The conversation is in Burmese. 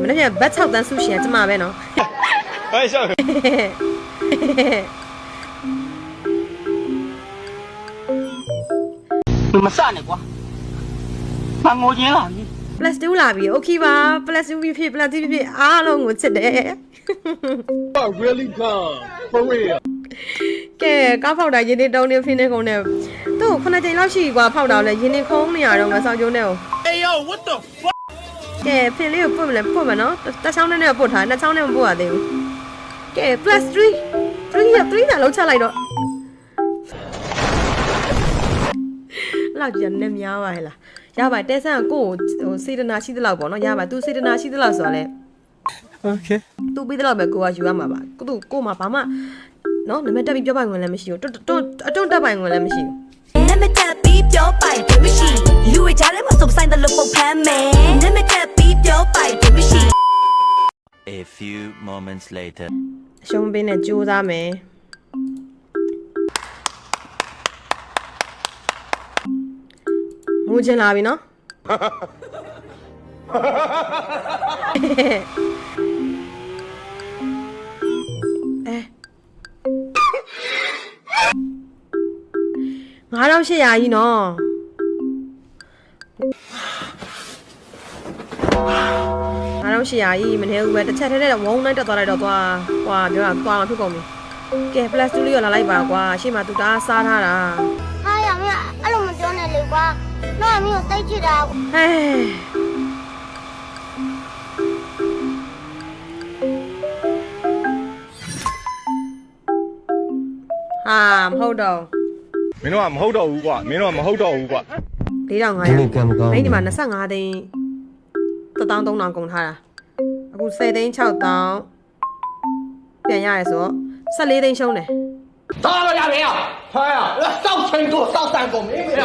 那边白炒蛋苏西，这嘛呗喏。哎，笑。你们散了瓜，把我赢了你。 Plus 2လာပြီ okay ပါ Plus 2ဖြစ် Plus 2ဖြစ်အားလုံးကိုချစ်တယ် Really come for real. ကဲကားဖောက်တာရင်းနေတုံးနေဖင်းနေကုန်နေသူ့ခုနှစ်ချိန်လောက်ရှိกว่าဖောက်တာလဲရင်းနေခုံးနေရတော့ငါစောင်းကျုံးနေကို Hey yo, what the fuck? ကဲဖင်လေးကိုပွတ်မလဲပွတ်မယ်နော်တစ်ချောင်းနဲ့ပွတ်ထားနှစ်ချောင်းနဲ့မပွတ်ရသေးဘူးကဲ Plus 3 3တာလုံးချလိုက်တော့လောက်ကြနေများပါလားရပါတဲဆန်းကိုဟိုစေတနာရှိသလောက်ပေါ့နော်ရပါ तू စေတနာရှိသလောက်ဆိုတော့လေ Okay. तू ပြီးတော့ပဲကိုကယူရမှာပါကိုမှဘာမှနော်နံပါတ်တက်ပြီးပြောပိုင်ဝင်လည်းမရှိဘူးတွတ်တက်ပိုင်ဝင်လည်းမရှိဘူး နမတက်ပြီးပြောပိုင်တယ်မရှိလူဝေးကြတယ်မစုံဆိုင်တယ်လို့ပုတ်ဖမ်းမယ်နမတက်ပြီးပြောပိုင်တယ်မရှိ A few moments later. အရှုံးပေးနဲ့ကြိုးစားမယ်ငိုချင်လာပြီနော်9800ကြီးနော်9800ကြီးမနေဘူးပဲတစ်ချက်တည်းနဲ့ဝုန်းလိုက်တက်သွားလိုက်တော့သွားဟွာပြောတာသွားမှာဖြစ်ကုန်ပြီကဲ plus 2လေးရောလာလိုက်ပါကွာရှေ့မှာသူတအားစားထားတာ ဟာရမင်းအဲ့လိုမပြောနဲ့လေကွာတော့မင်းကိုတိတ်ချစ်တာ ဟဲဟာမဟုတ်တော့ မင်းတို့ကမဟုတ်တော့ဘူးကွာမင်းတို့ကမဟုတ်တော့ဘူးကွာ 4500အဲ့ဒီမှာ25သိန်း13000ကုန်ထားတာအခု10သိန်း6000ပြန်ရရဲဆိုတော့14သိန်းရှုံးတယ် 到了呀没有？他呀，上成都上三公没有。